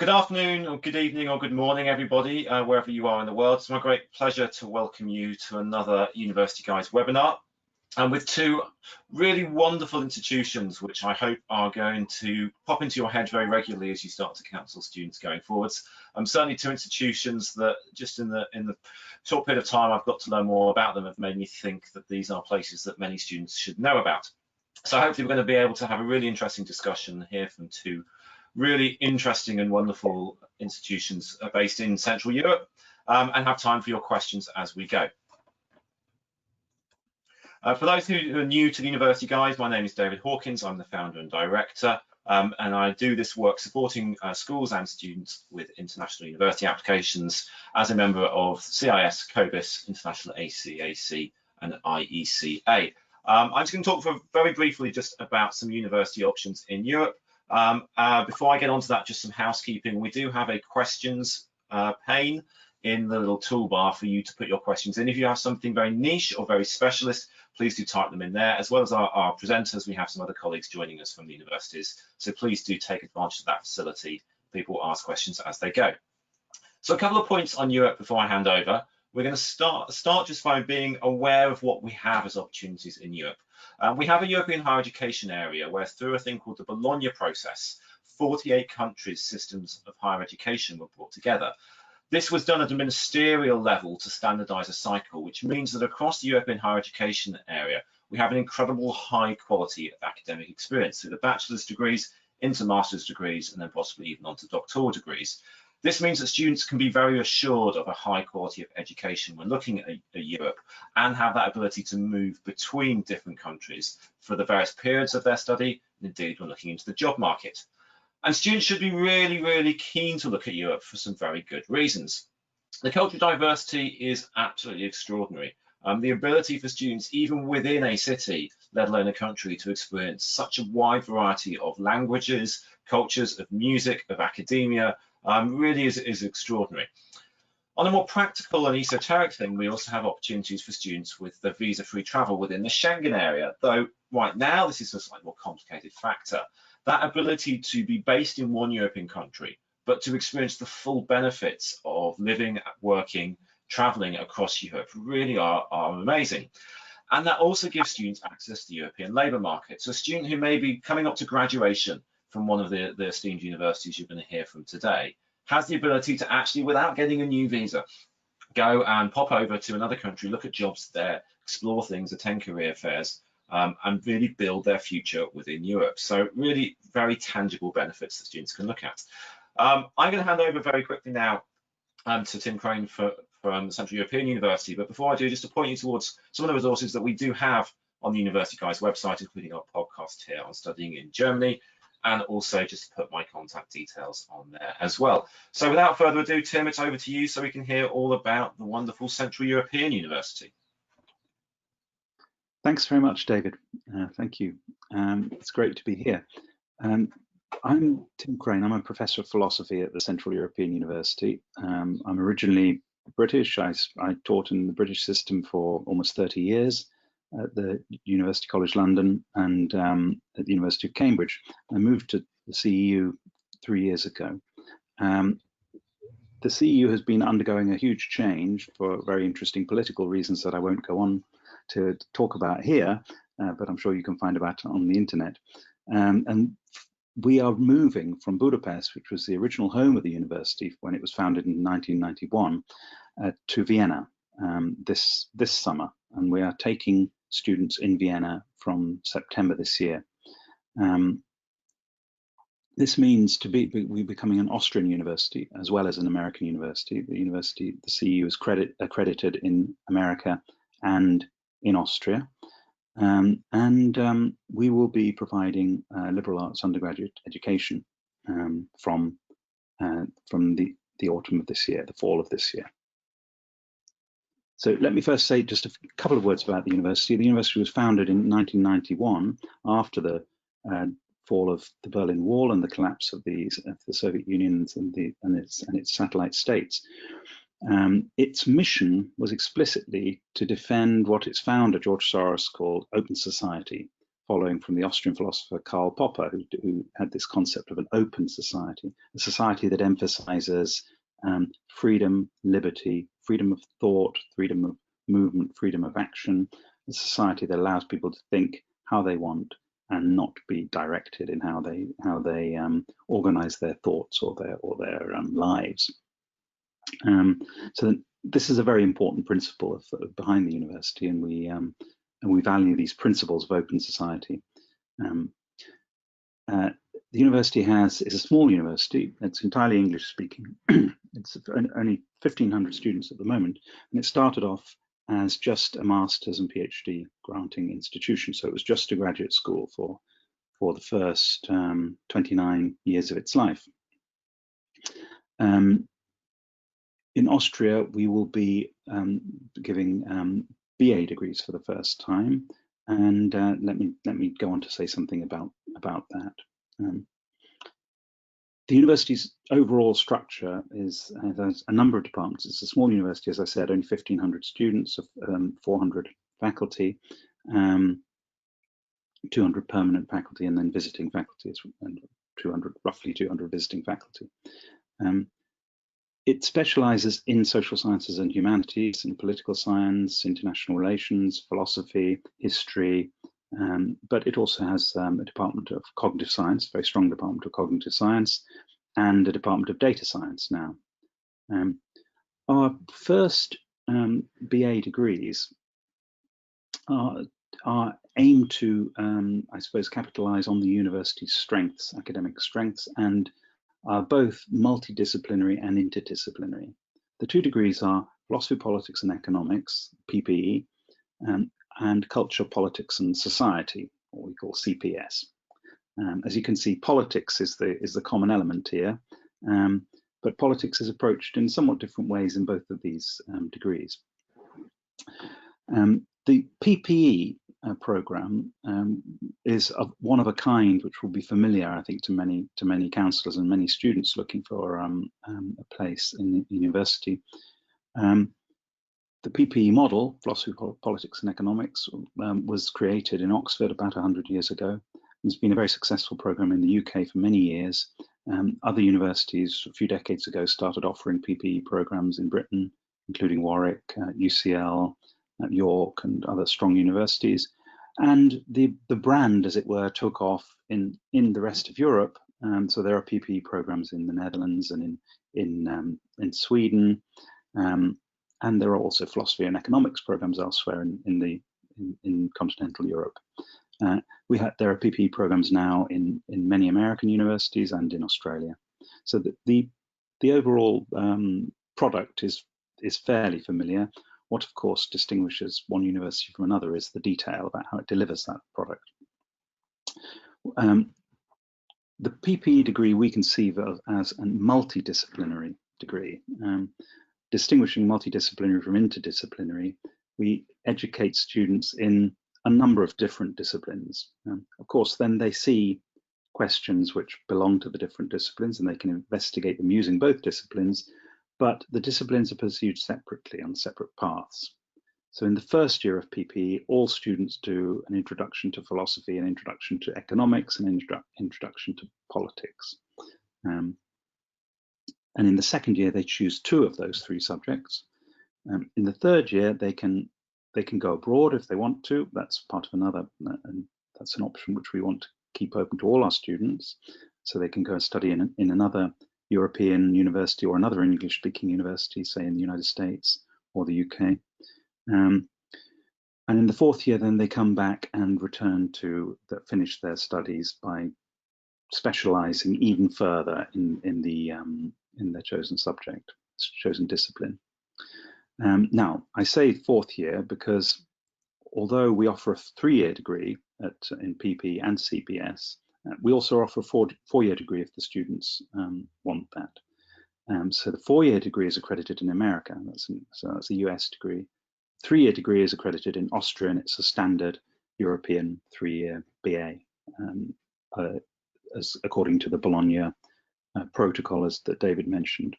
Good afternoon, or good evening, or good morning, everybody, wherever you are in the world. It's my great pleasure to welcome you to another University Guys webinar, and with two really wonderful institutions, which I hope are going to pop into your head very regularly as you start to counsel students going forwards. Certainly two institutions that just in the short period of time I've got to learn more about them have made me think that these are places that many students should know about. So hopefully we're going to be able to have a really interesting discussion here from two really interesting and wonderful institutions based in Central Europe, and have time for your questions as we go. For those who are new to the University Guys, my name is David Hawkins. I'm the founder and director, and I do this work supporting schools and students with international university applications as a member of CIS, COBIS, International ACAC, and IECA. I'm just going to talk very briefly just about some university options in Europe. Before I get onto that, just some housekeeping. We do have a questions pane in the little toolbar for you to put your questions in. If you have something very niche or very specialist, please do type them in there. As well as our presenters, we have some other colleagues joining us from the universities. So please do take advantage of that facility. People will ask questions as they go. So a couple of points on Europe before I hand over. We're going to start just by being aware of what we have as opportunities in Europe. We have a European higher education area where through a thing called the Bologna process, 48 countries' systems of higher education were brought together. This was done at a ministerial level to standardise a cycle, which means that across the European higher education area, we have an incredible high quality of academic experience through the bachelor's degrees into master's degrees and then possibly even onto doctoral degrees. This means that students can be very assured of a high quality of education when looking at Europe and have that ability to move between different countries for the various periods of their study, and indeed when looking into the job market. And students should be really, really keen to look at Europe for some very good reasons. The cultural diversity is absolutely extraordinary. The ability for students, even within a city, let alone a country, to experience such a wide variety of languages, cultures, of music, of academia, really is extraordinary. On a more practical and esoteric thing, we also have opportunities for students with the visa-free travel within the Schengen area, though right now this is a slightly more complicated factor. That ability to be based in one European country, but to experience the full benefits of living, working, traveling across Europe really are amazing. And that also gives students access to the European labour market. So a student who may be coming up to graduation from one of the esteemed universities you're going to hear from today has the ability to actually, without getting a new visa, go and pop over to another country, look at jobs there, explore things, attend career fairs, and really build their future within Europe. So really very tangible benefits that students can look at. I'm going to hand over very quickly now to Tim Crane from the Central European University. But before I do, just to point you towards some of the resources that we do have on the University Guys website, including our podcast here on studying in Germany, and also just to put my contact details on there as well. So without further ado, Tim, it's over to you so we can hear all about the wonderful Central European University. Thanks very much, David. Thank you. It's great to be here. I'm Tim Crane. I'm a professor of philosophy at the Central European University. I'm originally British. I taught in the British system for almost 30 years at the University College London and at the University of Cambridge. I moved to the CEU 3 years ago. The CEU has been undergoing a huge change for very interesting political reasons that I won't go on to talk about here, but I'm sure you can find about it on the internet. And we are moving from Budapest, which was the original home of the university when it was founded in 1991, to Vienna this summer. And we are taking students in Vienna from September this year. This means we're becoming an Austrian university as well as an American university. The CEU is accredited in America and in Austria. We will be providing liberal arts undergraduate education from the autumn of this year, the fall of this year. So let me first say just a couple of words about the university. The university was founded in 1991 after the fall of the Berlin Wall and the collapse of the Soviet Union and its satellite states. Its mission was explicitly to defend what its founder, George Soros, called open society, following from the Austrian philosopher Karl Popper, who had this concept of an open society, a society that emphasizes freedom, liberty, freedom of thought, freedom of movement, freedom of action, a society that allows people to think how they want and not be directed in how they organize their thoughts or their lives. So this is a very important principle behind the university, and we value these principles of open society. The university is a small university. It's entirely English speaking. It's only 1,500 students at the moment, and it started off as just a master's and PhD granting institution. So it was just a graduate school for the first 29 years of its life. In Austria, we will be giving BA degrees for the first time, and let me go on to say something about that. The university's overall structure has a number of departments. It's a small university, as I said, only 1,500 students, 400 faculty, 200 permanent faculty, and then visiting faculty, and roughly 200 visiting faculty. It specializes in social sciences and humanities, in political science, international relations, philosophy, history, but it also has a department of cognitive science, a very strong department of cognitive science, and a department of data science now. Our first BA degrees are aimed to, I suppose, capitalize on the university's strengths, academic strengths, and are both multidisciplinary and interdisciplinary. The two degrees are Philosophy, Politics and Economics, PPE, and Culture, Politics and Society, or we call CPS. As you can see, politics is the common element here, but politics is approached in somewhat different ways in both of these degrees. The PPE program is one of a kind, which will be familiar, I think, to many counsellors and many students looking for a place in the university. The PPE model, Philosophy, Politics and Economics, was created in Oxford about 100 years ago. It's been a very successful program in the UK for many years. Other universities a few decades ago started offering PPE programs in Britain, including Warwick, UCL, York, and other strong universities. And the brand, as it were, took off in the rest of Europe. So there are PPE programs in the Netherlands and in Sweden, and there are also philosophy and economics programs elsewhere in continental Europe. There are PPE programs now in many American universities and in Australia. So the overall product is fairly familiar. What, of course, distinguishes one university from another is the detail about how it delivers that product. The PPE degree we conceive of as a multidisciplinary degree. Distinguishing multidisciplinary from interdisciplinary, we educate students in a number of different disciplines. Of course, then they see questions which belong to the different disciplines and they can investigate them using both disciplines, but the disciplines are pursued separately on separate paths. So in the first year of PPE, all students do an introduction to philosophy, an introduction to economics, and an introduction to politics. And in the second year, they choose 2 of those 3 subjects. In the third year, they can go abroad if they want to. That's part of another, and that's an option which we want to keep open to all our students. So they can go and study in another European university or another English-speaking university, say in the United States or the UK. And in the fourth year, then they come back and return to finish their studies by specializing even further in their chosen subject, chosen discipline. Now, I say fourth year because although we offer a 3-year degree in PP and CPS, we also offer a 4-year degree if the students want that. So the 4-year degree is accredited in America, so that's a US degree. 3-year degree is accredited in Austria, and it's a standard European 3-year BA, as according to the Bologna protocol, as that David mentioned.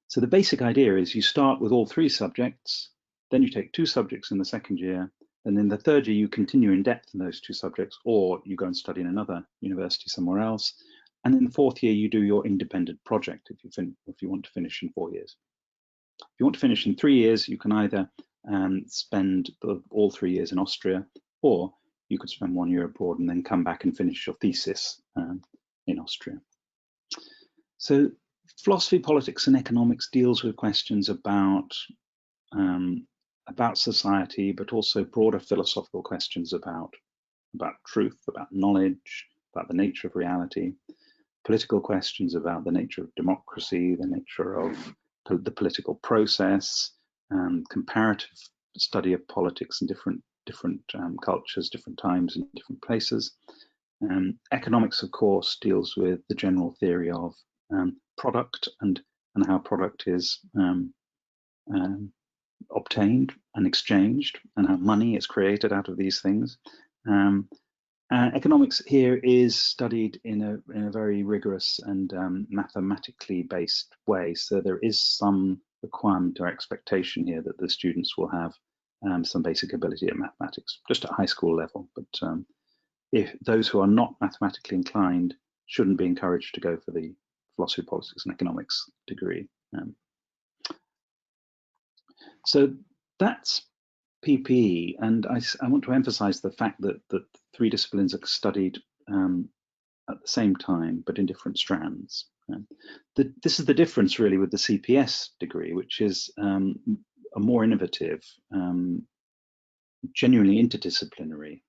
So the basic idea is you start with all 3 subjects, then you take 2 subjects in the second year, And in the third year, you continue in depth in those two subjects, or you go and study in another university somewhere else. And in the fourth year, you do your independent project if you want to finish in 4 years. If you want to finish in 3 years, you can either spend all 3 years in Austria, or you could spend 1 year abroad and then come back and finish your thesis in Austria. So philosophy, politics, and economics deals with questions about society, but also broader philosophical questions about truth, about knowledge, about the nature of reality, political questions about the nature of democracy, the nature of the political process, comparative study of politics in different cultures, different times, and different places. Economics, of course, deals with the general theory of product and how product is obtained and exchanged, and how money is created out of these things. Economics here is studied in a very rigorous and mathematically based way. So there is some requirement or expectation here that the students will have some basic ability at mathematics, just at high school level. But if those who are not mathematically inclined shouldn't be encouraged to go for the philosophy, politics, and economics degree. So that's PPE, and I want to emphasize the fact that the three disciplines are studied at the same time, but in different strands. This is the difference really with the CPS degree, which is a more innovative, genuinely interdisciplinary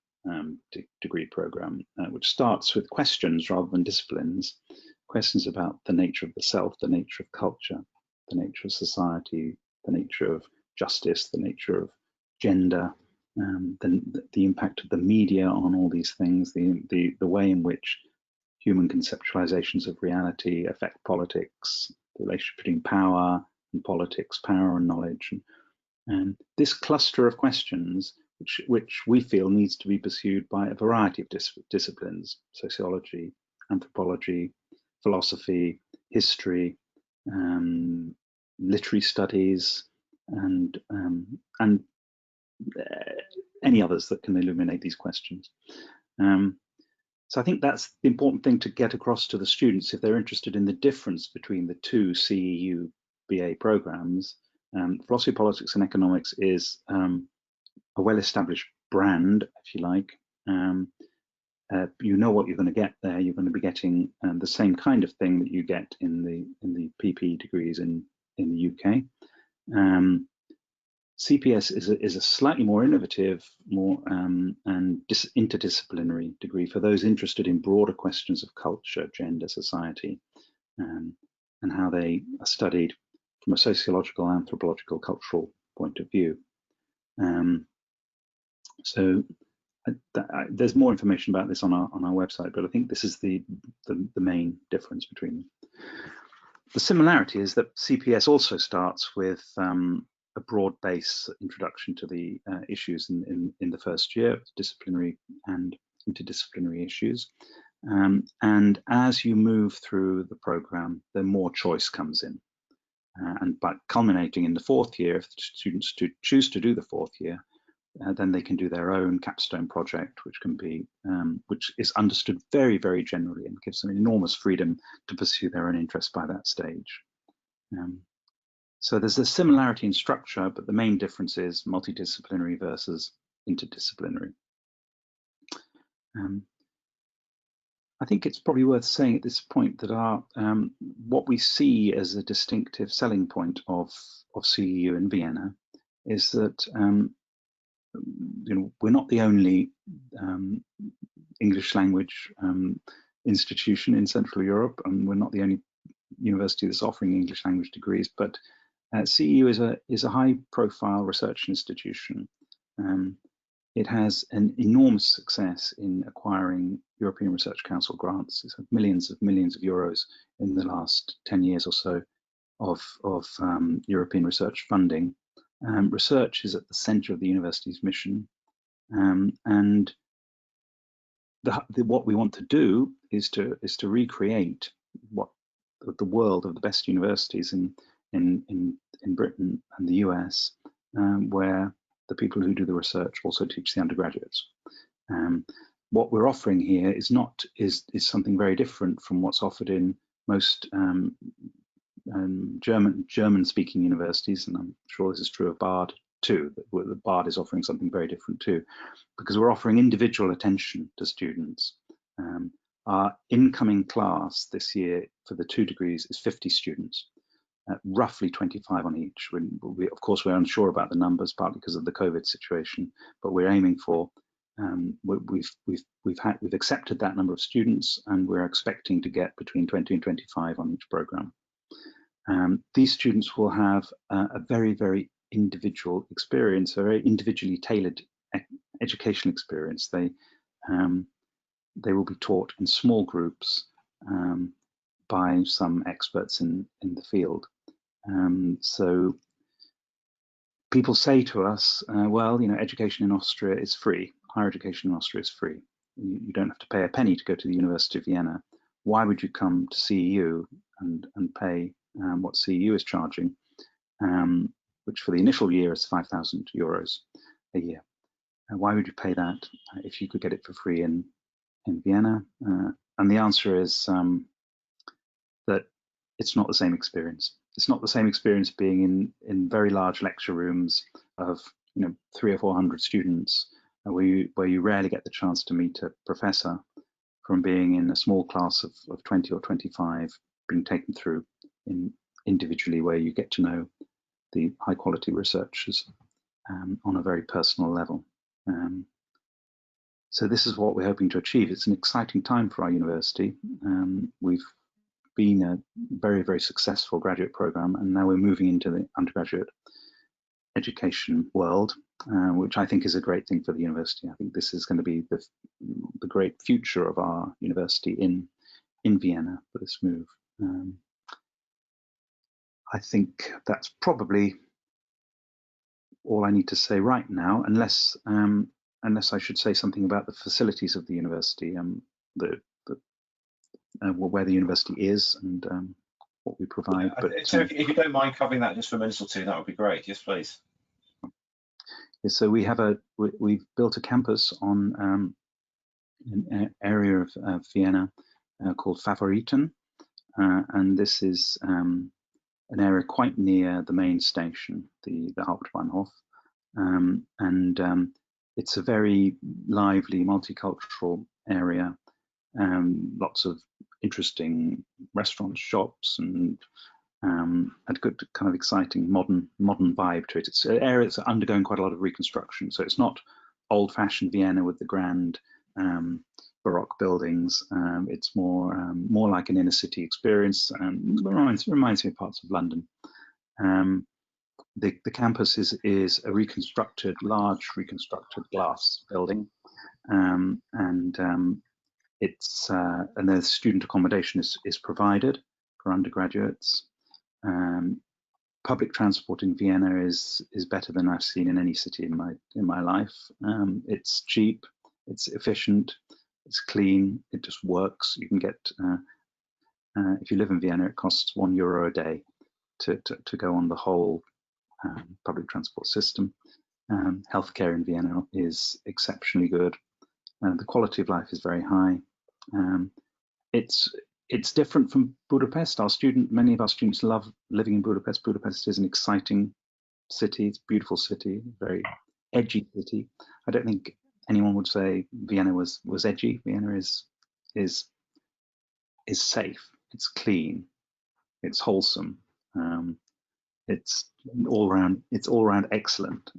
degree program, which starts with questions rather than disciplines, questions about the nature of the self, the nature of culture, the nature of society, the nature of justice, the nature of gender, the impact of the media on all these things, the way in which human conceptualizations of reality affect politics, the relationship between power and politics, power and knowledge. And this cluster of questions, which we feel needs to be pursued by a variety of disciplines: sociology, anthropology, philosophy, history, literary studies, and any others that can illuminate these questions. So I think that's the important thing to get across to the students if they're interested in the difference between the two CEU BA programs. Philosophy, politics, and economics is a well-established brand, if you like. You know what you're going to get there. You're going to be getting the same kind of thing that you get in the PP degrees in the UK. CPS is a slightly more innovative, and interdisciplinary degree for those interested in broader questions of culture, gender, society, and how they are studied from a sociological, anthropological, cultural point of view. So there's more information about this on our website, but I think this is the main difference between them. The similarity is that CPS also starts with a broad base introduction to the issues in the first year, disciplinary and interdisciplinary issues. And as you move through the program, the more choice comes in. And by culminating in the fourth year, if the students choose to do the fourth year, then they can do their own capstone project, which is understood very, very generally and gives them enormous freedom to pursue their own interests by that stage. So there's a similarity in structure, but the main difference is multidisciplinary versus interdisciplinary. I think it's probably worth saying at this point that what we see as a distinctive selling point of CEU in Vienna is that we're not the only English language institution in Central Europe, and we're not the only university that's offering English language degrees, but CEU is a high-profile research institution. It has an enormous success in acquiring European Research Council grants. It's had millions of euros in the last 10 years or so of European research funding. Research is at the center of the university's mission, and what we want to do is to recreate the world of the best universities in Britain and the US, where the people who do the research also teach the undergraduates. What we're offering here is something very different from what's offered in most German-speaking universities, and I'm sure this is true of Bard too. The Bard is offering something very different too, because we're offering individual attention to students. Our incoming class this year for the 2 degrees is 50 students, roughly 25 on each. Of course, we're unsure about the numbers, partly because of the COVID situation, but we're aiming for. We've accepted that number of students, and we're expecting to get between 20 and 25 on each program. These students will have a very, very individual experience, a very individually tailored educational experience. They will be taught in small groups by some experts in the field. So people say to us, well, education in Austria is free. Higher education in Austria is free. You don't have to pay a penny to go to the University of Vienna. Why would you come to CEU and pay what CEU is charging, which for the initial year is 5,000 euros a year? Why would you pay that if you could get it for free in Vienna? And the answer is that it's not the same experience. It's not the same experience being in very large lecture rooms of 300 or 400 students, where you rarely get the chance to meet a professor, from being in a small class of 20 or 25, being taken through individually, where you get to know the high quality researchers on a very personal level. So this is what we're hoping to achieve. It's an exciting time for our university. We've been a very, very successful graduate program, and now we're moving into the undergraduate education world, which I think is a great thing for the university. I think this is going to be the great future of our university in Vienna for this move. I think that's probably all I need to say right now, unless I should say something about the facilities of the university, where the university is and what we provide. But so if you don't mind covering that just for a minute or two, that would be great. Yes, please. So we've built a campus on an area of Vienna called Favoriten, and this is an area quite near the main station, the Hauptbahnhof, and it's a very lively multicultural area. Lots of interesting restaurants, shops, and a good kind of exciting modern vibe to it. It's an area that's undergoing quite a lot of reconstruction, so it's not old-fashioned Vienna with the grand Baroque buildings. It's more like an inner city experience, and reminds me of parts of London. The campus is a large reconstructed glass building, and the student accommodation is provided for undergraduates. Public transport in Vienna is better than I've seen in any city in my life. It's cheap, it's efficient, it's clean, it just works. You can get, if you live in Vienna, it costs €1 a day to go on the whole public transport system. Healthcare in Vienna is exceptionally good. The quality of life is very high. It's different from Budapest. Many of our students love living in Budapest. Budapest is an exciting city. It's a beautiful city, very edgy city. I don't think anyone would say Vienna was edgy. Vienna is safe. It's clean. It's wholesome. It's all around excellent.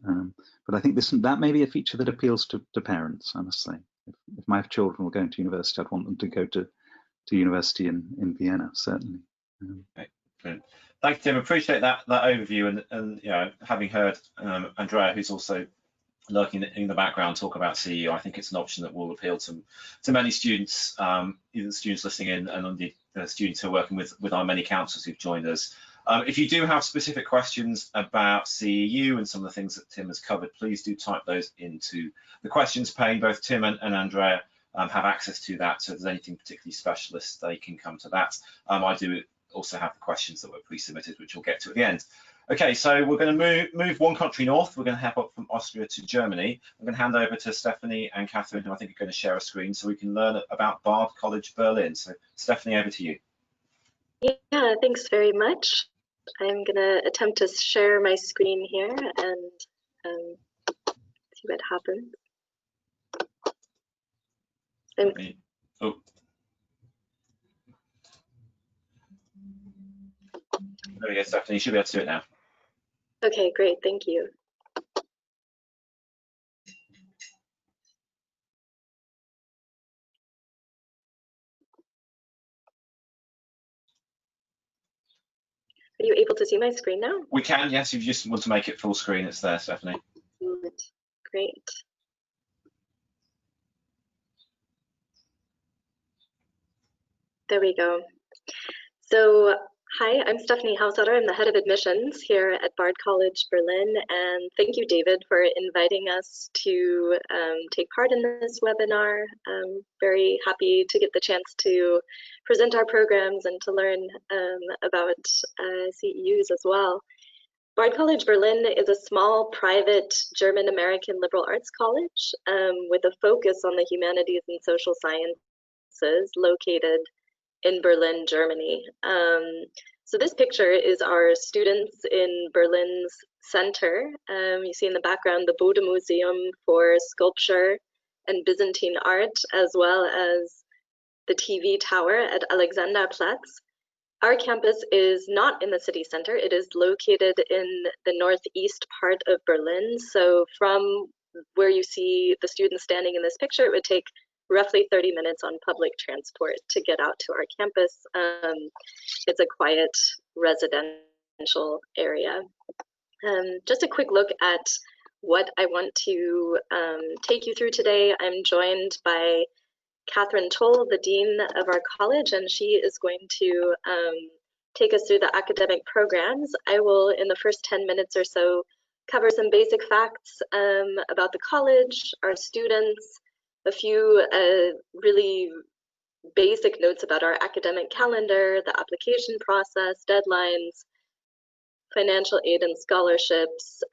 But I think that may be a feature that appeals to parents, I must say. If my children were going to university, I'd want them to go to university in Vienna, certainly. Excellent. Thank you, Tim. Appreciate that overview, and having heard Andrea, who's also lurking in the background, talk about CEU, I think it's an option that will appeal to many students, either students listening in and indeed the students who are working with our many councillors who've joined us. If you do have specific questions about CEU and some of the things that Tim has covered, please do type those into the questions pane. Both Tim and Andrea have access to that, so if there's anything particularly specialist, they can come to that. I do also have the questions that were pre-submitted, which we'll get to at the end. Okay, so we're going to move one country north. We're going to hop up from Austria to Germany. I'm going to hand over to Stephanie and Catherine, who I think are going to share a screen so we can learn about Bard College Berlin. So Stephanie, over to you. Yeah, thanks very much. I'm going to attempt to share my screen here and see what happens. Oh. There we go, Stephanie. You should be able to do it now. Okay, great. Thank you. Are you able to see my screen now? We can, yes. If you just want to make it full screen, it's there, Stephanie. Good. Great. There we go. So, hi, I'm Stephanie Hausauer. I'm the head of admissions here at Bard College Berlin, and thank you, David, for inviting us to take part in this webinar. I'm very happy to get the chance to present our programs and to learn about CEUs as well. Bard College Berlin is a small, private, German-American liberal arts college with a focus on the humanities and social sciences located in Berlin, Germany. So this picture is our students in Berlin's center. You see in the background the Bode Museum for Sculpture and Byzantine Art, as well as the TV tower at Alexanderplatz. Our campus is not in the city center. It is located in the northeast part of Berlin. So from where you see the students standing in this picture, it would take roughly 30 minutes on public transport to get out to our campus. It's a quiet residential area. Just a quick look at what I want to take you through today. I'm joined by Catherine Toll, the Dean of our college, and she is going to take us through the academic programs. I will, in the first 10 minutes or so, cover some basic facts about the college, our students, a few really basic notes about our academic calendar, the application process, deadlines, financial aid and scholarships,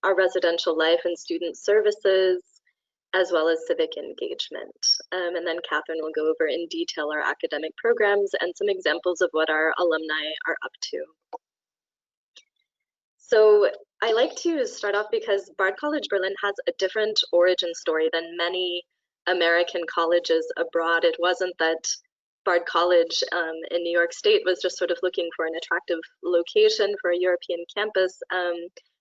our residential life and student services, as well as civic engagement. And then Catherine will go over in detail our academic programs and some examples of what our alumni are up to. So I like to start off because Bard College Berlin has a different origin story than many American colleges abroad. It wasn't that Bard College in New York State was just sort of looking for an attractive location for a European campus.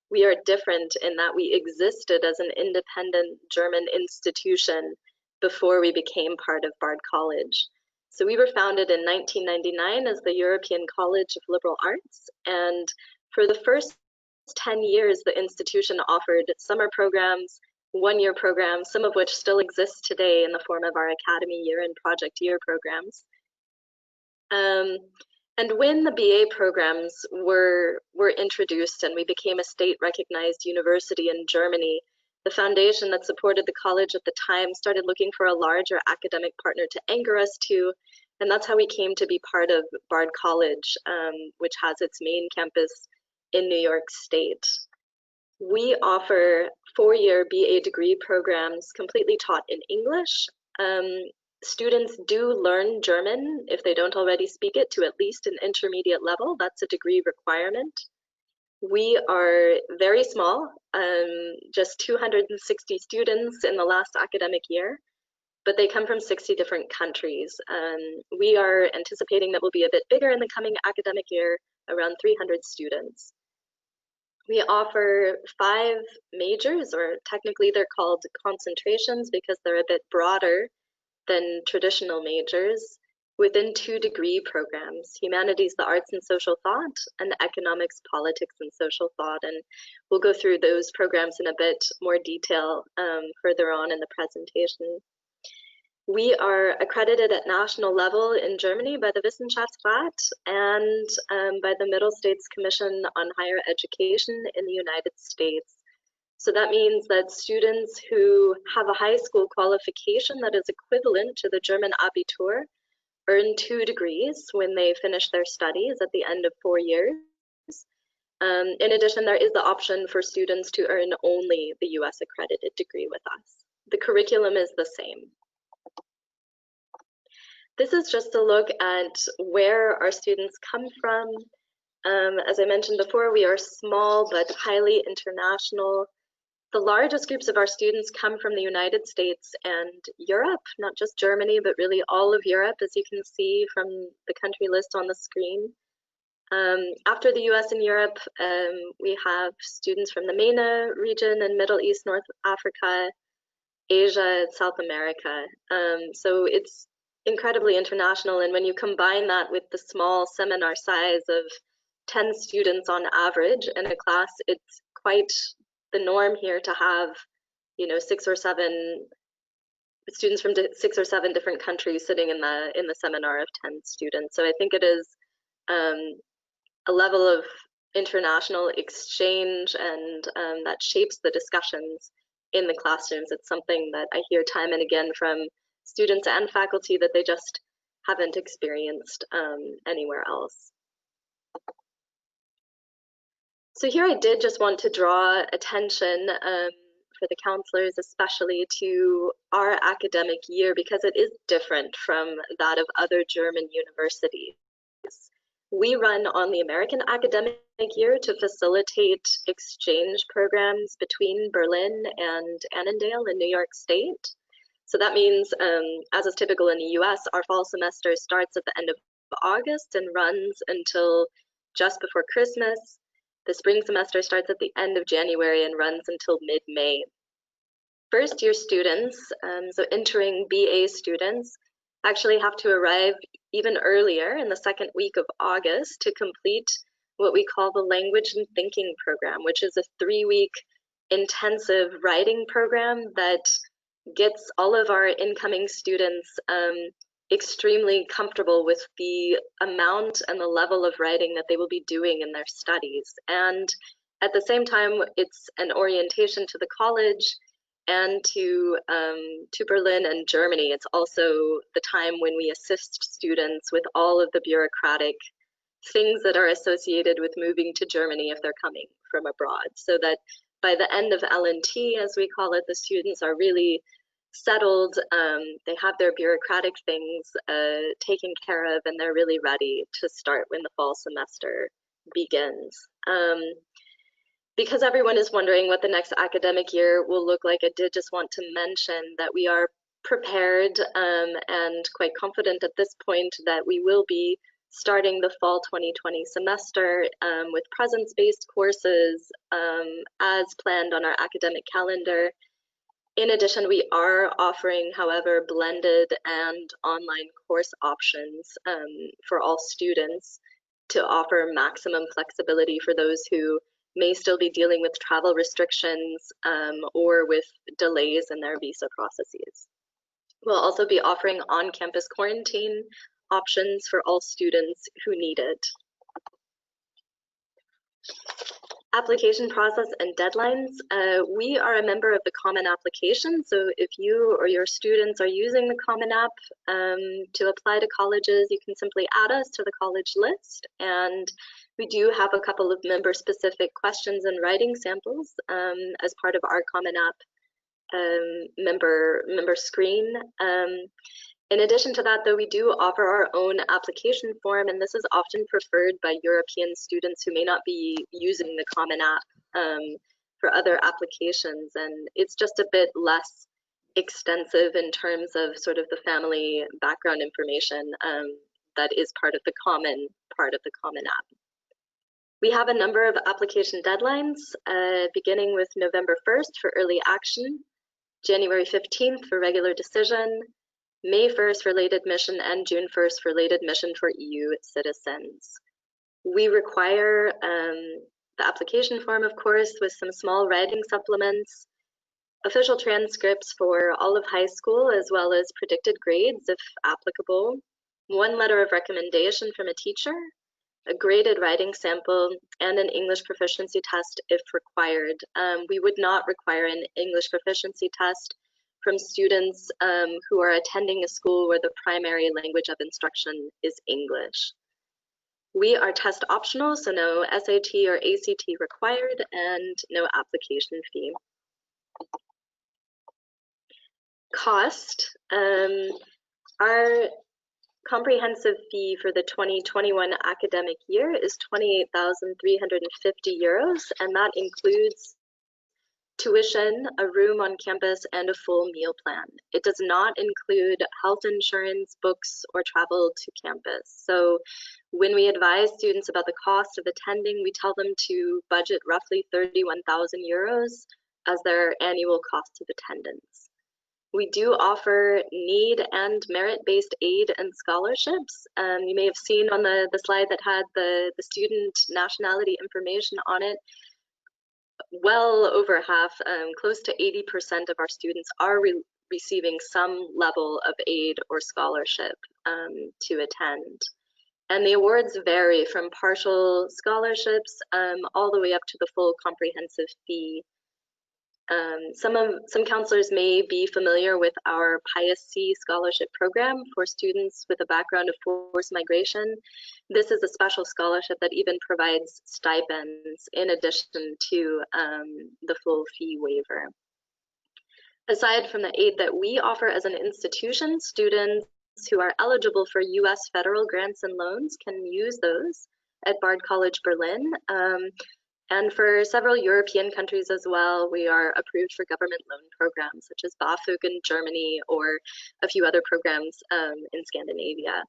We are different in that we existed as an independent German institution before we became part of Bard College. So we were founded in 1999 as the European College of Liberal Arts, and for the first 10 years, the institution offered summer programs, one-year programs, some of which still exist today in the form of our academy year and project year programs. And when the BA programs were introduced and we became a state-recognized university in Germany, the foundation that supported the college at the time started looking for a larger academic partner to anchor us to, and that's how we came to be part of Bard College, which has its main campus in New York State. We offer four-year BA degree programs completely taught in English. Students do learn German, if they don't already speak it, to at least an intermediate level. That's a degree requirement. We are very small, just 260 students in the last academic year, but they come from 60 different countries. We are anticipating that we'll be a bit bigger in the coming academic year, around 300 students. We offer 5 majors, or technically they're called concentrations because they're a bit broader than traditional majors, within 2 degree programs: Humanities, the Arts and Social Thought, and Economics, Politics and Social Thought. And we'll go through those programs in a bit more detail further on in the presentation. We are accredited at national level in Germany by the Wissenschaftsrat and by the Middle States Commission on Higher Education in the United States. So that means that students who have a high school qualification that is equivalent to the German Abitur earn 2 degrees when they finish their studies at the end of 4 years. In addition, there is the option for students to earn only the US accredited degree with us. The curriculum is the same. This is just a look at where our students come from. As I mentioned before, we are small but highly international. The largest groups of our students come from the United States and Europe, not just Germany, but really all of Europe, as you can see from the country list on the screen. After the US and Europe, we have students from the MENA region and Middle East, North Africa, Asia, South America. So it's incredibly international, and when you combine that with the small seminar size of 10 students on average in a class, it's quite the norm here to have, 6 or 7 students from 6 or 7 different countries sitting in the seminar of 10 students. So I think it is a level of international exchange, and that shapes the discussions in the classrooms. It's something that I hear time and again from students and faculty that they just haven't experienced anywhere else. So here I did just want to draw attention for the counselors especially to our academic year, because it is different from that of other German universities. We run on the American academic year to facilitate exchange programs between Berlin and Annandale in New York State. So that means, as is typical in the US, our fall semester starts at the end of August and runs until just before Christmas. The spring semester starts at the end of January and runs until mid-May. First year students, so entering BA students, actually have to arrive even earlier in the second week of August to complete what we call the Language and Thinking program, which is a 3-week intensive writing program that gets all of our incoming students extremely comfortable with the amount and the level of writing that they will be doing in their studies. And at the same time, it's an orientation to the college and to Berlin and Germany. It's also the time when we assist students with all of the bureaucratic things that are associated with moving to Germany if they're coming from abroad, so that by the end of L&T, as we call it, the students are really settled, they have their bureaucratic things taken care of, and they're really ready to start when the fall semester begins. Because everyone is wondering what the next academic year will look like, I did just want to mention that we are prepared and quite confident at this point that we will be starting the fall 2020 semester with presence-based courses as planned on our academic calendar. In addition, we are offering, however, blended and online course options for all students to offer maximum flexibility for those who may still be dealing with travel restrictions or with delays in their visa processes. We'll also be offering on-campus quarantine options for all students who need it. Application process and deadlines. We are a member of the Common Application, so if you or your students are using the Common App to apply to colleges, you can simply add us to the college list, and we do have a couple of member-specific questions and writing samples as part of our Common App member screen. In addition to that, though, we do offer our own application form, and this is often preferred by European students who may not be using the Common App for other applications, and it's just a bit less extensive in terms of sort of the family background information that is part of the Common App. We have a number of application deadlines, beginning with November 1st for early action, January 15th for regular decision, May 1st for late admission, and June 1st for late admission for EU citizens. We require the application form, of course, with some small writing supplements, official transcripts for all of high school, as well as predicted grades if applicable, one letter of recommendation from a teacher, a graded writing sample, and an English proficiency test if required. We would not require an English proficiency test from students who are attending a school where the primary language of instruction is English. We are test optional, so no SAT or ACT required and no application fee. Cost. Our comprehensive fee for the 2021 academic year is 28,350 euros, and that includes tuition, a room on campus, and a full meal plan. It does not include health insurance, books, or travel to campus. So when we advise students about the cost of attending, we tell them to budget roughly 31,000 euros as their annual cost of attendance. We do offer need and merit-based aid and scholarships. You may have seen on the slide that had the student nationality information on it. Well over half, close to 80% of our students are receiving some level of aid or scholarship to attend. And the awards vary from partial scholarships all the way up to the full comprehensive fee. Some counselors may be familiar with our PIAC scholarship program for students with a background of forced migration. This is a special scholarship that even provides stipends in addition to the full fee waiver. Aside from the aid that we offer as an institution, students who are eligible for US federal grants and loans can use those at Bard College Berlin. And for several European countries as well, we are approved for government loan programs such as BAföG in Germany or a few other programs in Scandinavia.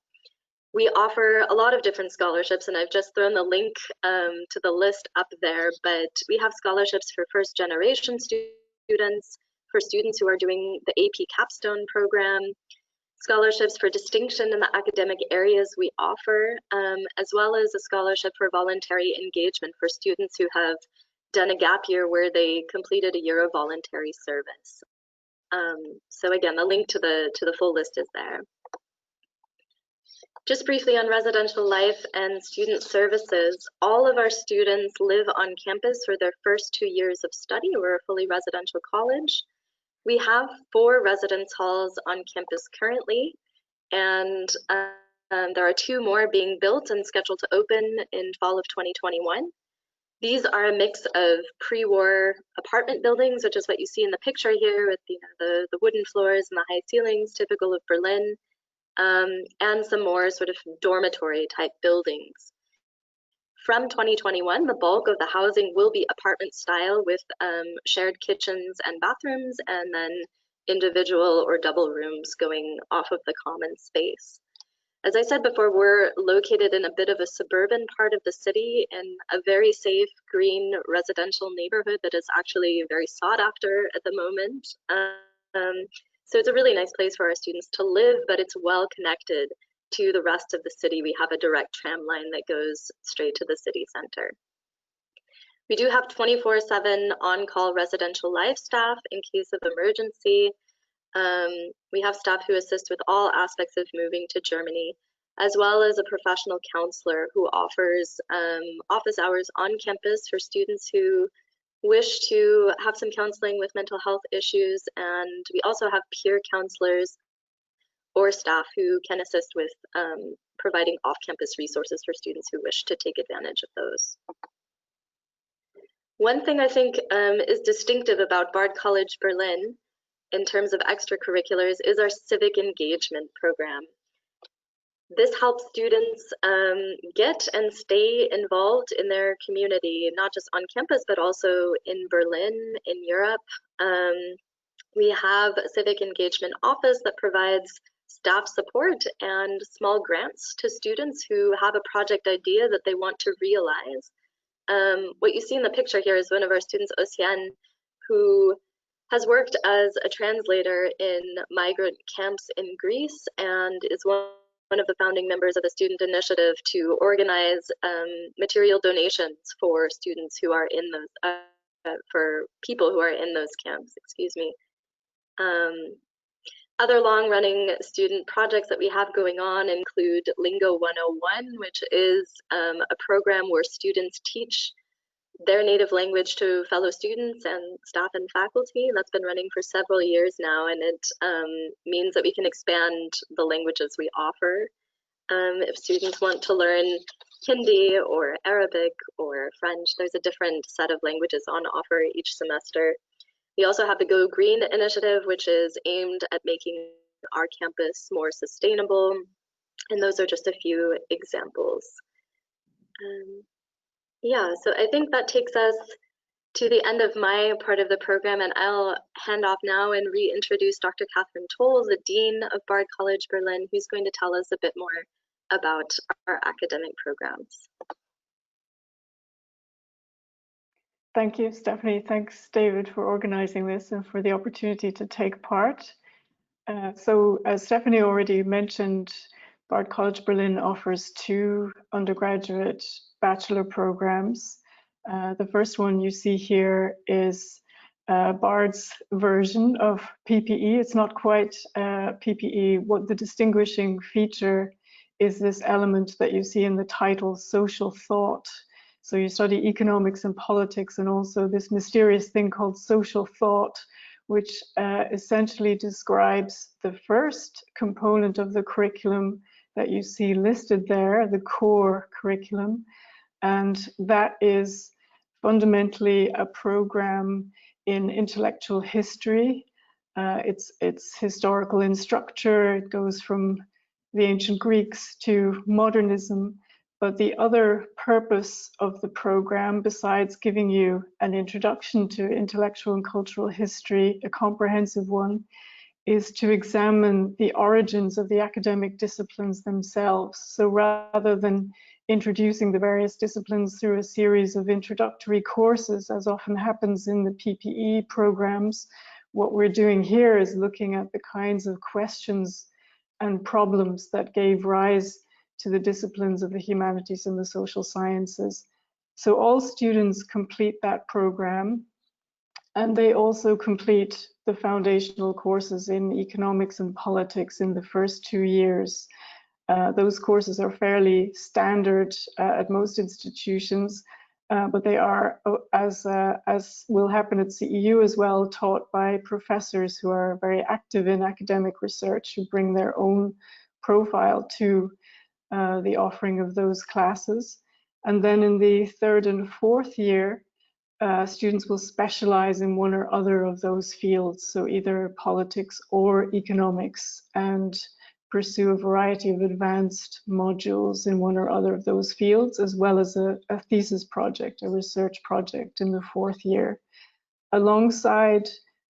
We offer a lot of different scholarships, and I've just thrown the link to the list up there, but we have scholarships for first-generation students, for students who are doing the AP capstone program, scholarships for distinction in the academic areas we offer, as well as a scholarship for voluntary engagement for students who have done a gap year where they completed a year of voluntary service. So again, the link to the full list is there. Just briefly on residential life and student services, all of our students live on campus for their first 2 years of study. We're a fully residential college. We have 4 residence halls on campus currently, and there are 2 more being built and scheduled to open in fall of 2021. These are a mix of pre-war apartment buildings, which is what you see in the picture here with the wooden floors and the high ceilings, typical of Berlin, and some more sort of dormitory type buildings. From 2021, the bulk of the housing will be apartment style with shared kitchens and bathrooms, and then individual or double rooms going off of the common space. As I said before, we're located in a bit of a suburban part of the city in a very safe, green residential neighborhood that is actually very sought after at the moment. So it's a really nice place for our students to live, but it's well connected to the rest of the city. We have a direct tram line that goes straight to the city center. We do have 24/7 on-call residential life staff in case of emergency. We have staff who assist with all aspects of moving to Germany, as well as a professional counselor who offers office hours on campus for students who wish to have some counseling with mental health issues. And we also have peer counselors or staff who can assist with providing off-campus resources for students who wish to take advantage of those. One thing I think is distinctive about Bard College Berlin in terms of extracurriculars is our Civic Engagement program. This helps students get and stay involved in their community, not just on campus, but also in Berlin, in Europe. We have a Civic Engagement office that provides staff support and small grants to students who have a project idea that they want to realize. What you see in the picture here is one of our students, Ocean, who has worked as a translator in migrant camps in Greece and is one of the founding members of a student initiative to organize material donations for students who are in those, for people who are in those camps, excuse me. Other long-running student projects that we have going on include Lingo 101, which is a program where students teach their native language to fellow students and staff and faculty. That's been running for several years now, and it means that we can expand the languages we offer. If students want to learn Hindi or Arabic or French. There's a different set of languages on offer each semester. We also have the Go Green initiative, which is aimed at making our campus more sustainable. And those are just a few examples. Yeah, so I think that takes us to the end of my part of the program, and I'll hand off now and reintroduce Dr. Catherine Toll, the Dean of Bard College Berlin, who's going to tell us a bit more about our academic programs. Thank you, Stephanie. Thanks, David, for organizing this and for the opportunity to take part. So as Stephanie already mentioned, Bard College Berlin offers 2 undergraduate bachelor programs. The first one you see here is Bard's version of PPE. It's not quite PPE. What the distinguishing feature is this element that you see in the title, social thought. So you study economics and politics, and also this mysterious thing called social thought, which essentially describes the first component of the curriculum that you see listed there, the core curriculum. And that is fundamentally a program in intellectual history. It's historical in structure. It goes from the ancient Greeks to modernism. But the other purpose of the program, besides giving you an introduction to intellectual and cultural history, a comprehensive one, is to examine the origins of the academic disciplines themselves. So rather than introducing the various disciplines through a series of introductory courses, as often happens in the PPE programs, what we're doing here is looking at the kinds of questions and problems that gave rise to the disciplines of the humanities and the social sciences. So all students complete that program, and they also complete the foundational courses in economics and politics in the first 2 years. Those courses are fairly standard at most institutions, but they are, as will happen at CEU as well, taught by professors who are very active in academic research, who bring their own profile to the offering of those classes. And then in the 3rd and 4th year, students will specialize in one or other of those fields, so either politics or economics, and pursue a variety of advanced modules in one or other of those fields, as well as a thesis project, a research project in the 4th year. Alongside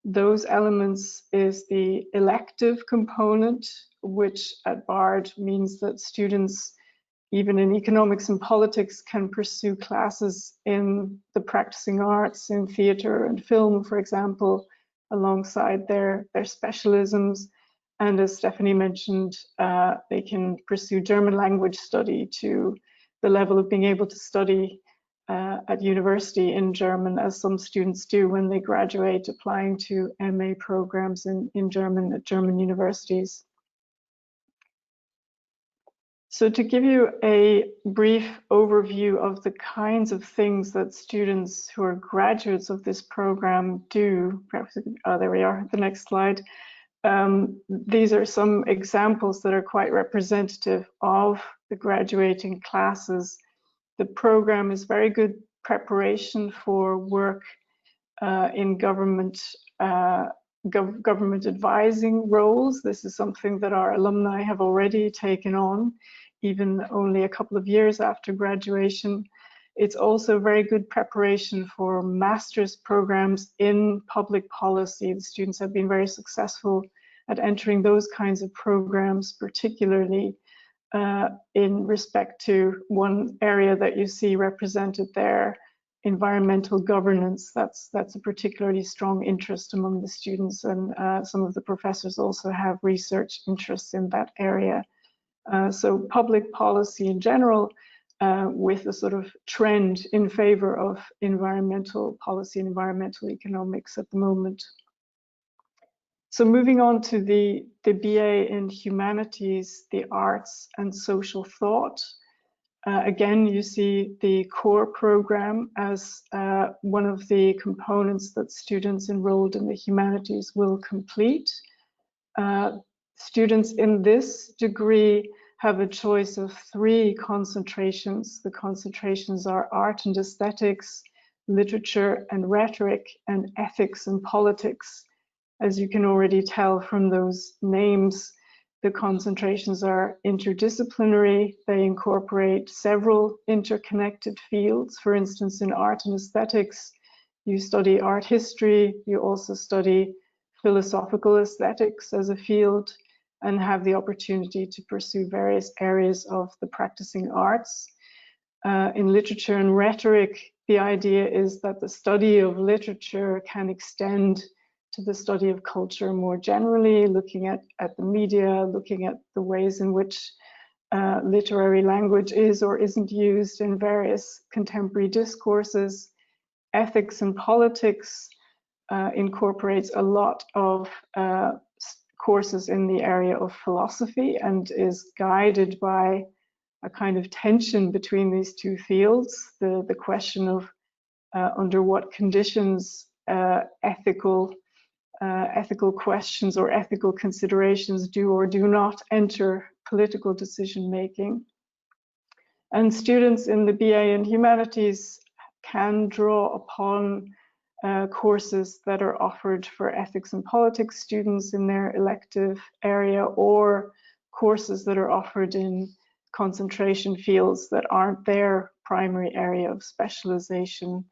those elements is the elective component, which at Bard means that students, even in economics and politics, can pursue classes in the practicing arts, in theater and film, for example, alongside their specialisms. And as Stephanie mentioned, they can pursue German language study to the level of being able to study at university in German, as some students do when they graduate, applying to MA programs in German at German universities. So to give you a brief overview of the kinds of things that students who are graduates of this program do, perhaps, there we are, the next slide. These are some examples that are quite representative of the graduating classes. The program is very good preparation for work in government advising roles. This is something that our alumni have already taken on, even only a couple of years after graduation. It's also very good preparation for master's programs in public policy. The students have been very successful at entering those kinds of programs, particularly in respect to one area that you see represented there, environmental governance. That's a particularly strong interest among the students, and some of the professors also have research interests in that area. So public policy in general, with a sort of trend in favor of environmental policy and environmental economics at the moment. So moving on to the BA in Humanities, the Arts and Social Thought. Again, you see the core program as one of the components that students enrolled in the Humanities will complete. Students in this degree have a choice of 3 concentrations. The concentrations are art and aesthetics, literature and rhetoric, and ethics and politics. As you can already tell from those names, the concentrations are interdisciplinary. They incorporate several interconnected fields. For instance, in art and aesthetics, you study art history, you also study philosophical aesthetics as a field, and have the opportunity to pursue various areas of the practicing arts. In literature and rhetoric, the idea is that the study of literature can extend to the study of culture more generally, looking at the media, looking at the ways in which literary language is or isn't used in various contemporary discourses. Ethics and politics incorporates a lot of courses in the area of philosophy and is guided by a kind of tension between these 2 fields, the question of under what conditions ethical questions or ethical considerations do or do not enter political decision making. And students in the BA in Humanities can draw upon courses that are offered for ethics and politics students in their elective area, or courses that are offered in concentration fields that aren't their primary area of specialization.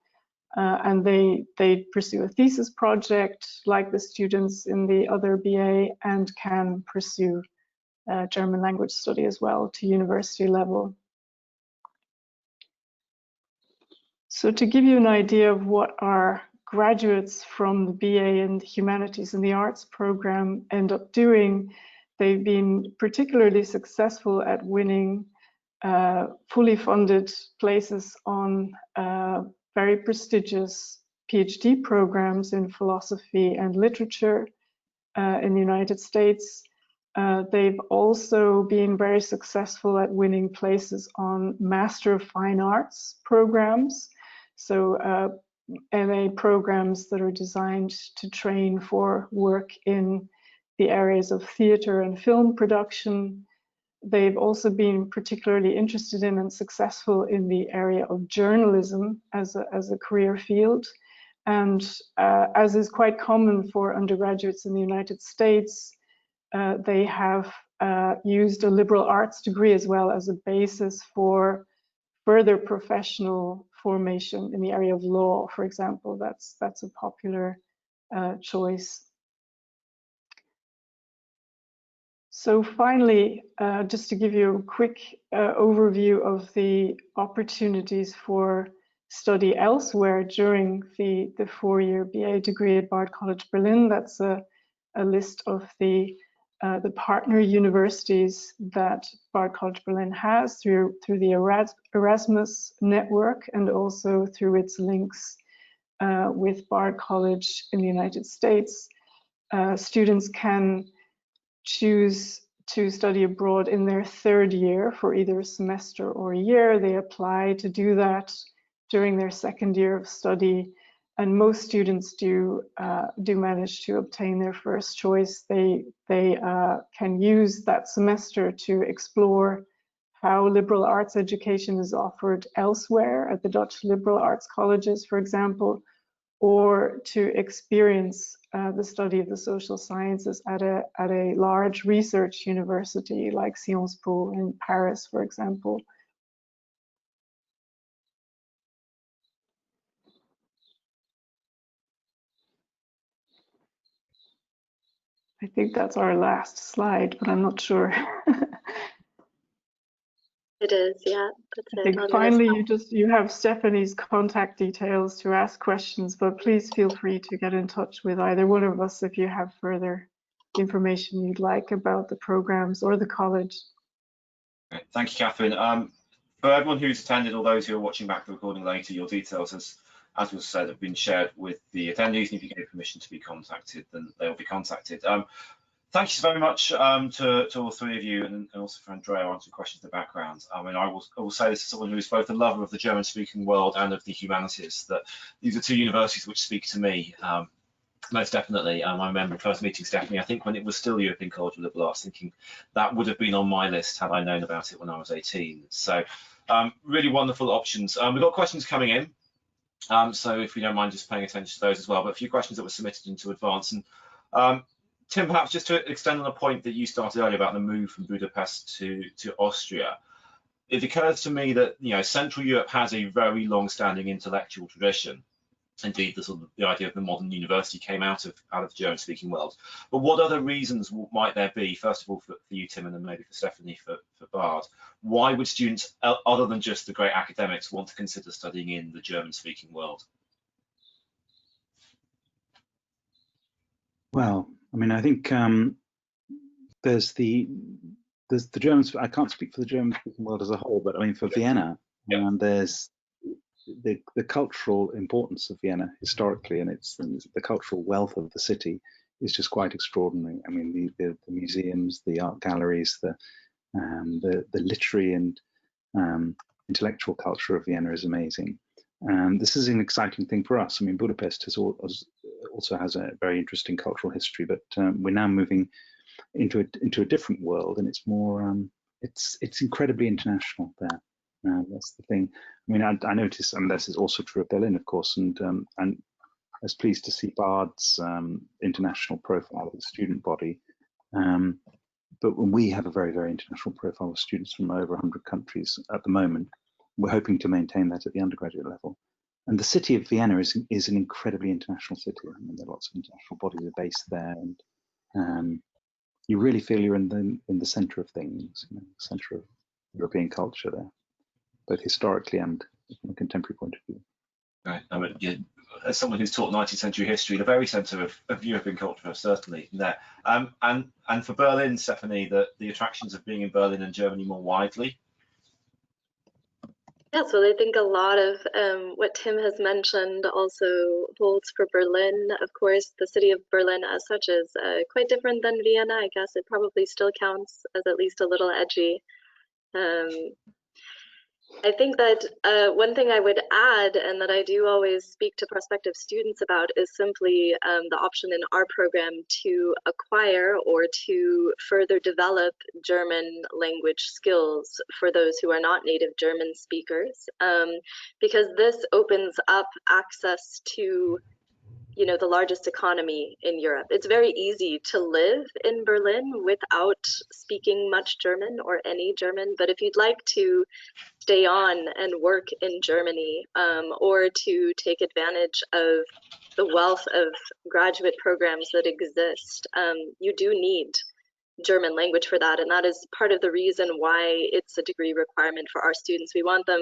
And they pursue a thesis project like the students in the other BA, and can pursue German language study as well to university level. So to give you an idea of what our graduates from the BA in Humanities and the Arts program end up doing, they've been particularly successful at winning fully funded places on very prestigious PhD programs in philosophy and literature in the United States. They've also been very successful at winning places on Master of Fine Arts programs. So MA programs that are designed to train for work in the areas of theater and film production. They've also been particularly interested in and successful in the area of journalism as a career field. And as is quite common for undergraduates in the United States, they have used a liberal arts degree as well as a basis for further professional formation in the area of law, for example. That's a popular choice. So finally, just to give you a quick overview of the opportunities for study elsewhere during the 4-year BA degree at Bard College Berlin. That's a list of the partner universities that Bard College Berlin has through the Erasmus network, and also through its links with Bard College in the United States. Students can choose to study abroad in their 3rd year for either a semester or a year. They apply to do that during their 2nd year of study, and most students do manage to obtain their first choice. They can use that semester to explore how liberal arts education is offered elsewhere at the Dutch liberal arts colleges, for example, or to experience the study of the social sciences at a large research university like Sciences Po in Paris, for example. I think that's our last slide, but I'm not sure. It is, yeah. That's I think finally you have Stephanie's contact details to ask questions, but please feel free to get in touch with either one of us if you have further information you'd like about the programs or the college. Okay. Thank you, Catherine. For everyone who's attended or those who are watching back the recording later, your details, as was said, have been shared with the attendees, and if you gave permission to be contacted, then they'll be contacted. Thank you very much to all 3 of you, and also for Andrea answering questions in the background. I mean, I will say this as someone who is both a lover of the German-speaking world and of the humanities, that these are 2 universities which speak to me. Most definitely. I remember first meeting Stephanie, I think when it was still European College of Liberal Arts, thinking that would have been on my list had I known about it when I was 18. So really wonderful options. We've got questions coming in. So if you don't mind just paying attention to those as well, but a few questions that were submitted into advance. And Tim, perhaps just to extend on a point that you started earlier about the move from Budapest to Austria, it occurs to me that Central Europe has a very long-standing intellectual tradition. Indeed, the idea of the modern university came out of the German-speaking world. But what other reasons might there be? First of all, for you, Tim, and then maybe for Stephanie, for Bard. Why would students, other than just the great academics, want to consider studying in the German-speaking world? Well, I mean, I think there's the Germans. I can't speak for the German-speaking world as a whole, but I mean for Vienna, there's the cultural importance of Vienna historically, and the cultural wealth of the city is just quite extraordinary. I mean, the museums, the art galleries, the literary and intellectual culture of Vienna is amazing. This is an exciting thing for us. I mean, Budapest also has a very interesting cultural history, but we're now moving into a different world, and it's more it's incredibly international there. That's the thing. I mean, I notice, and this is also true of Berlin, of course, and I was pleased to see Bard's international profile of the student body. But when we have a very, very international profile of students from over 100 countries at the moment, we're hoping to maintain that at the undergraduate level. And the city of Vienna is an incredibly international city. I mean, there are lots of international bodies are based there, and you really feel you're in the center of things, the center of European culture there, both historically and from a contemporary point of view. Right. I mean, as someone who's taught 19th century history, the very centre of European culture, certainly there. And for Berlin, Stephanie, the attractions of being in Berlin and Germany more widely. Yeah, so I think a lot of what Tim has mentioned also holds for Berlin. Of course, the city of Berlin as such is quite different than Vienna. I guess it probably still counts as at least a little edgy. I think that one thing I would add, and that I do always speak to prospective students about, is simply the option in our program to acquire or to further develop German language skills for those who are not native German speakers, because this opens up access to the largest economy in Europe. It's very easy to live in Berlin without speaking much German or any German, but if you'd like to stay on and work in Germany, or to take advantage of the wealth of graduate programs that exist, you do need German language for that, and that is part of the reason why it's a degree requirement for our students. We want them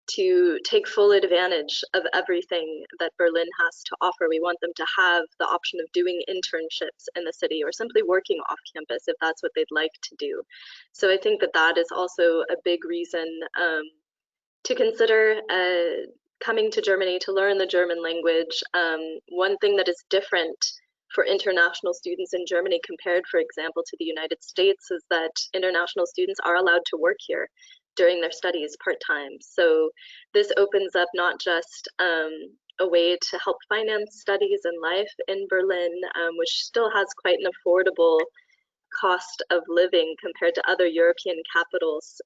to take full advantage of everything that Berlin has to offer. We want them to have the option of doing internships in the city or simply working off campus if that's what they'd like to do. So I think that that is also a big reason to consider coming to Germany to learn the German language. One thing that is different for international students in Germany compared, for example, to the United States is that international students are allowed to work here during their studies part-time. So this opens up not just a way to help finance studies and life in Berlin, which still has quite an affordable cost of living compared to other European capitals,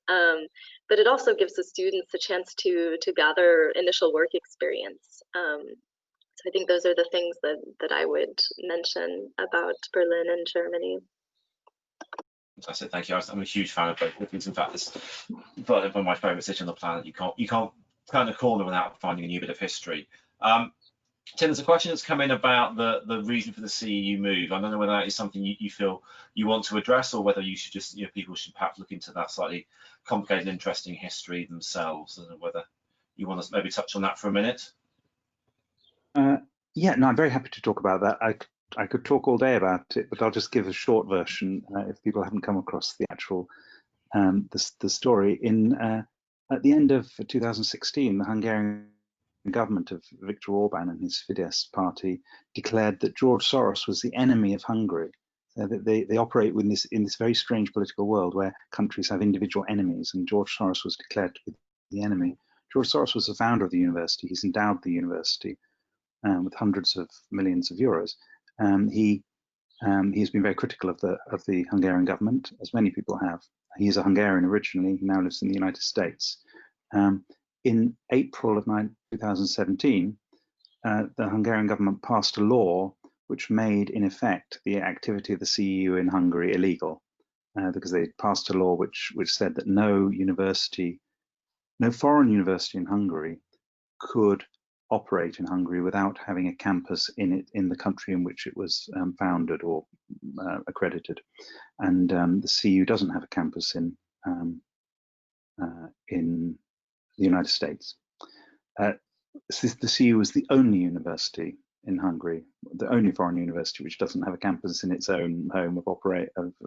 but it also gives the students a chance to gather initial work experience. So I think those are the things that I would mention about Berlin and Germany. Fantastic, thank you. I'm a huge fan of both cities. In fact, it's one of my favourite cities on the planet. You can't turn a corner without finding a new bit of history. Tim, there's a question that's come in about the reason for the CEU move. I don't know whether that is something you feel you want to address, or whether you should just, people should perhaps look into that slightly complicated, interesting history themselves. I don't know whether you want to maybe touch on that for a minute. Yeah, no, I'm very happy to talk about that. I could talk all day about it, but I'll just give a short version if people haven't come across the actual the story. At the end of 2016, the Hungarian government of Viktor Orban and his Fidesz party declared that George Soros was the enemy of Hungary. So that they operate in this very strange political world where countries have individual enemies, and George Soros was declared to be the enemy. George Soros was the founder of the university. He's endowed the university. with hundreds of millions of euros. He has been very critical of the Hungarian government, as many people have. He is a Hungarian originally. He now lives in the United States. In April of 2017, the Hungarian government passed a law which made, in effect, the activity of the CEU in Hungary illegal, because they passed a law which said that no foreign university in Hungary could operate in Hungary without having a campus in the country in which it was founded or accredited. And the CEU doesn't have a campus in the United States. The CEU is the only university in Hungary, the only foreign university which doesn't have a campus in its own home of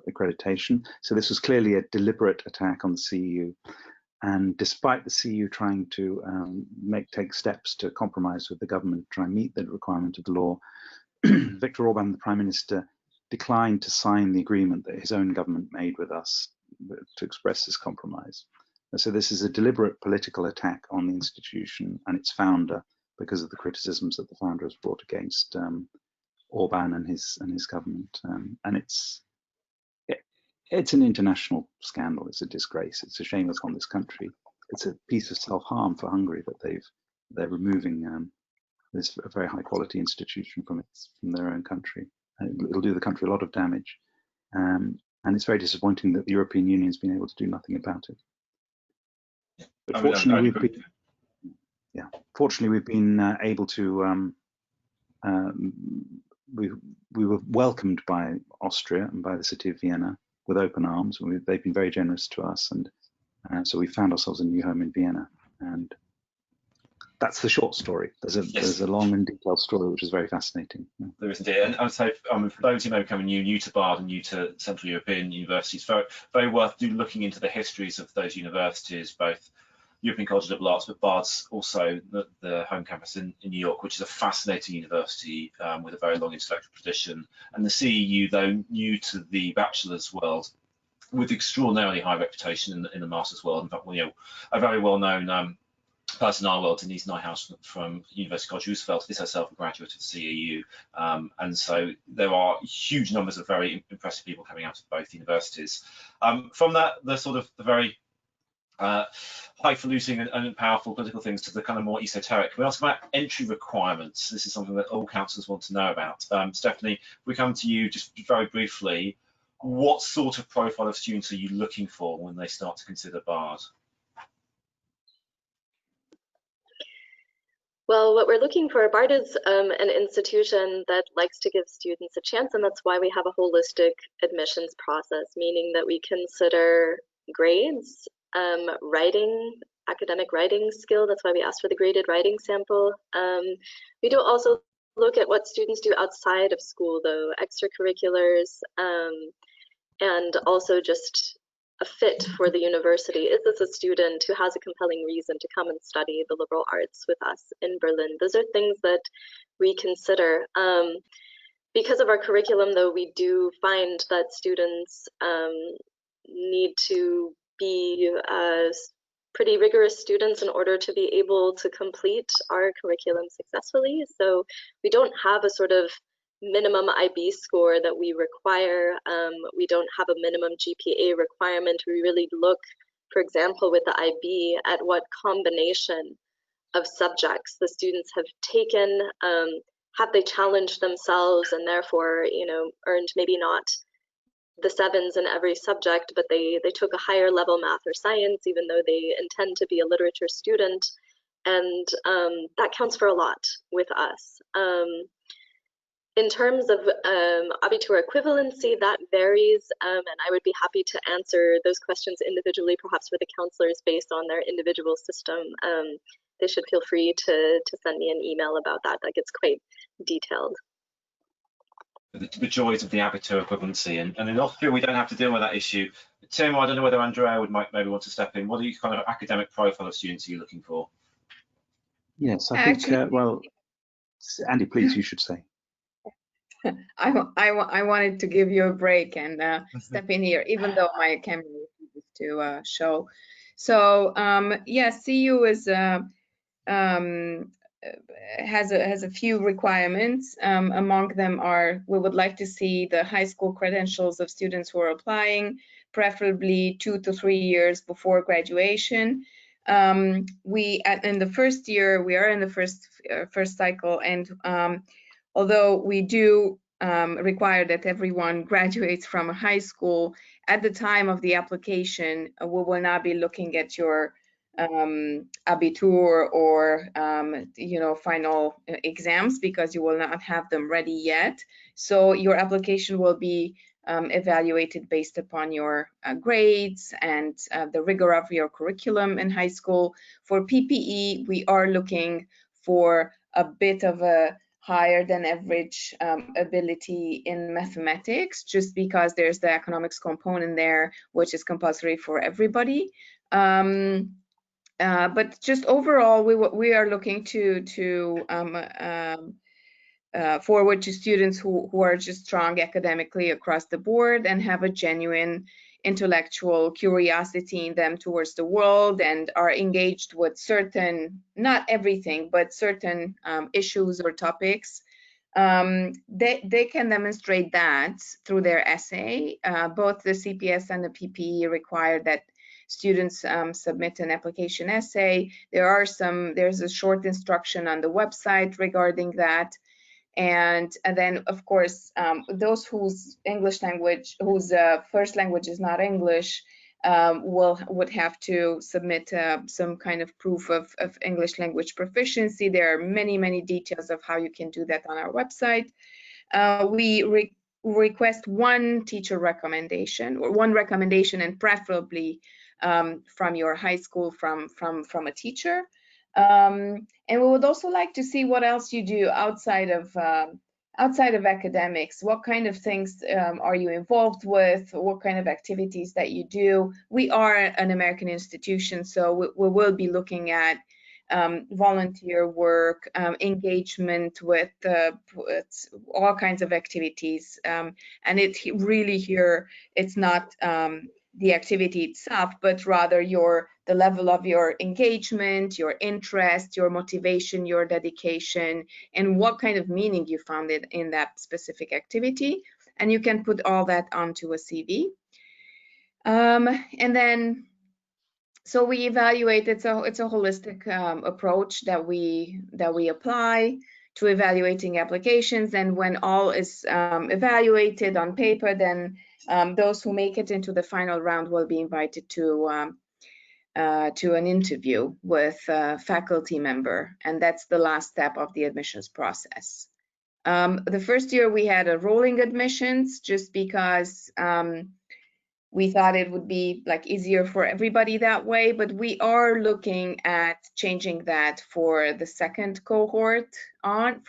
accreditation. So this was clearly a deliberate attack on the CEU. And despite the CEU trying to take steps to compromise with the government, try and meet the requirement of the law, Viktor Orban, the Prime Minister, declined to sign the agreement that his own government made with us to express this compromise. And so this is a deliberate political attack on the institution and its founder because of the criticisms that the founder has brought against Orban and his government. And it's an international scandal. It's a disgrace. It's a shame upon this country. It's a piece of self-harm for Hungary that they're removing this very high quality institution from their own country. It'll do the country a lot of damage. And it's very disappointing that the European Union has been able to do nothing about it. But fortunately, we've been able to. We were welcomed by Austria and by the city of Vienna with open arms. They've been very generous to us, and so we found ourselves a new home in Vienna. And that's the short story. There's a long and detailed story which is very fascinating. Yeah. There is indeed, and I would say for those who may be coming new to BARD and new to Central European universities, very worth looking into the histories of those universities, both European College of Liberal Arts, but BARD's also the home campus in New York, which is a fascinating university with a very long intellectual tradition. And the CEU, though new to the bachelor's world, with extraordinarily high reputation in the master's world. In fact, a very well-known person in our world, Denise Nyhouse from University College Roosevelt, is herself a graduate of the CEU. And so there are huge numbers of very impressive people coming out of both universities. From that, the very highfalutin and powerful political things to the kind of more esoteric. We ask about entry requirements. This is something that all councillors want to know about. Stephanie, if we come to you just very briefly, what sort of profile of students are you looking for when they start to consider BARD? Well, what we're looking for, BARD is an institution that likes to give students a chance, and that's why we have a holistic admissions process, meaning that we consider grades, academic writing skill. That's why we ask for the graded writing sample. We do also look at what students do outside of school, though, extracurriculars, and also just a fit for the university. Is this a student who has a compelling reason to come and study the liberal arts with us in Berlin? Those are things that we consider. Because of our curriculum, though, we do find that students need to be pretty rigorous students in order to be able to complete our curriculum successfully. So we don't have a sort of minimum IB score that we require. We don't have a minimum GPA requirement. We really look, for example, with the IB at what combination of subjects the students have taken. Have they challenged themselves and therefore, earned maybe not the 7s in every subject, but they took a higher level math or science, even though they intend to be a literature student. And that counts for a lot with us. In terms of Abitur equivalency, that varies, and I would be happy to answer those questions individually, perhaps for the counselors based on their individual system. They should feel free to send me an email about that. That gets quite detailed. The joys of the Abitur equivalency, and in Austria we don't have to deal with that issue. Tim, I don't know whether Andrea might maybe want to step in. What are you kind of academic profile of students are you looking for? Yes, I think, well, Andy, please, you should say. I wanted to give you a break and step in here, even though my camera refuses to show. So yes, CEU is has a few requirements. Among them are, we would like to see the high school credentials of students who are applying, preferably 2 to 3 years before graduation. In the first year, we are in the first cycle, and although we do require that everyone graduates from a high school, at the time of the application, we will not be looking at your abitur or final exams, because you will not have them ready yet. So your application will be evaluated based upon your grades and the rigor of your curriculum in high school. For PPE, we are looking for a bit of a higher than average ability in mathematics, just because there's the economics component there, which is compulsory for everybody. But just overall, we are looking to forward to students who are just strong academically across the board and have a genuine intellectual curiosity in them towards the world, and are engaged with certain, not everything, but certain issues or topics. They can demonstrate that through their essay. Both the CPS and the PPE require that students submit an application essay. There's a short instruction on the website regarding that. And then, of course, those whose first language is not English would have to submit some kind of proof of English language proficiency. There are many details of how you can do that on our website. We request one teacher recommendation, or one recommendation, and preferably from your high school, from a teacher. And we would also like to see what else you do outside of academics. What kind of things are you involved with? What kind of activities that you do? We are an American institution, so we will be looking at volunteer work, engagement with all kinds of activities. And it's really here, it's not the activity itself, but rather the level of your engagement, your interest, your motivation, your dedication, and what kind of meaning you found in that specific activity. And you can put all that onto a CV. And then, so we evaluate, it's a holistic approach that we apply to evaluating applications. And when all is evaluated on paper, then those who make it into the final round will be invited to an interview with a faculty member, and that's the last step of the admissions process. The first year we had a rolling admissions, just because we thought it would be easier for everybody that way, but we are looking at changing that for the second cohort on,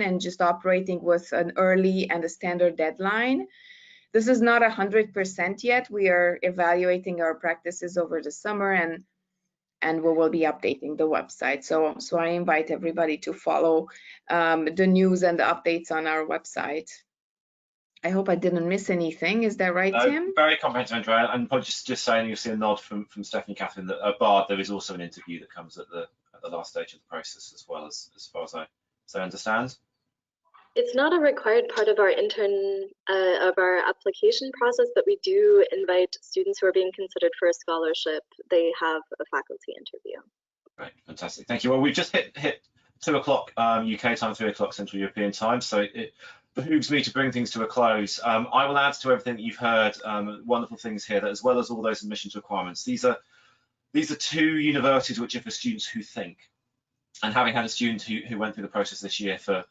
and just operating with an early and a standard deadline. This is not 100% yet. We are evaluating our practices over the summer, and we will be updating the website. So I invite everybody to follow the news and the updates on our website. I hope I didn't miss anything. Is that right, Tim? Very comprehensive, Andrea. And probably just saying, you'll see a nod from Stephanie, Catherine, that at BARD there is also an interview that comes at the last stage of the process, as well, as far as I understand. It's not a required part of our application process, but we do invite students who are being considered for a scholarship. They have a faculty interview. Great, fantastic, thank you. Well, we've just hit 2 o'clock UK time, 3 o'clock Central European time, so it behooves me to bring things to a close. I will add to everything that you've heard, wonderful things here, that as well as all those admissions requirements, these are 2 universities which are for students who think. And having had a student who went through the process this year for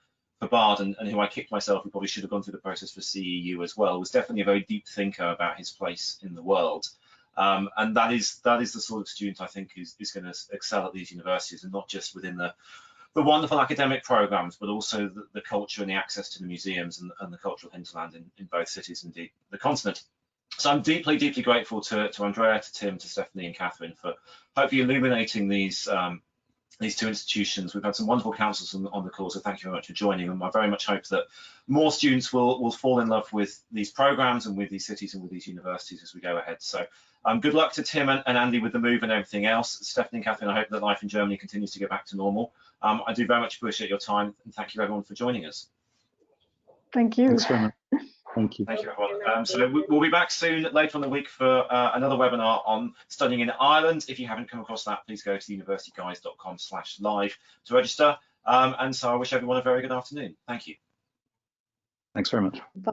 BARD, and who I kicked myself, who probably should have gone through the process for CEU as well, was definitely a very deep thinker about his place in the world. And that is the sort of student I think is going to excel at these universities, and not just within the wonderful academic programs, but also the culture and the access to the museums and the cultural hinterland in both cities and the continent. So I'm deeply grateful to Andrea, to Tim, to Stephanie and Catherine for hopefully illuminating these these two institutions. We've had some wonderful councils on the call, so thank you very much for joining them. I very much hope that more students will fall in love with these programs and with these cities and with these universities as we go ahead. So good luck to Tim and Andy with the move and everything else. Stephanie and Catherine, I hope that life in Germany continues to go back to normal. I do very much appreciate your time, and thank you everyone for joining us. Thank you. Thanks very much. Thank you. Thank you, everyone. So we'll be back soon, later on the week, for another webinar on studying in Ireland. If you haven't come across that, please go to universityguys.com/live to register. And so I wish everyone a very good afternoon. Thank you. Thanks very much. Bye.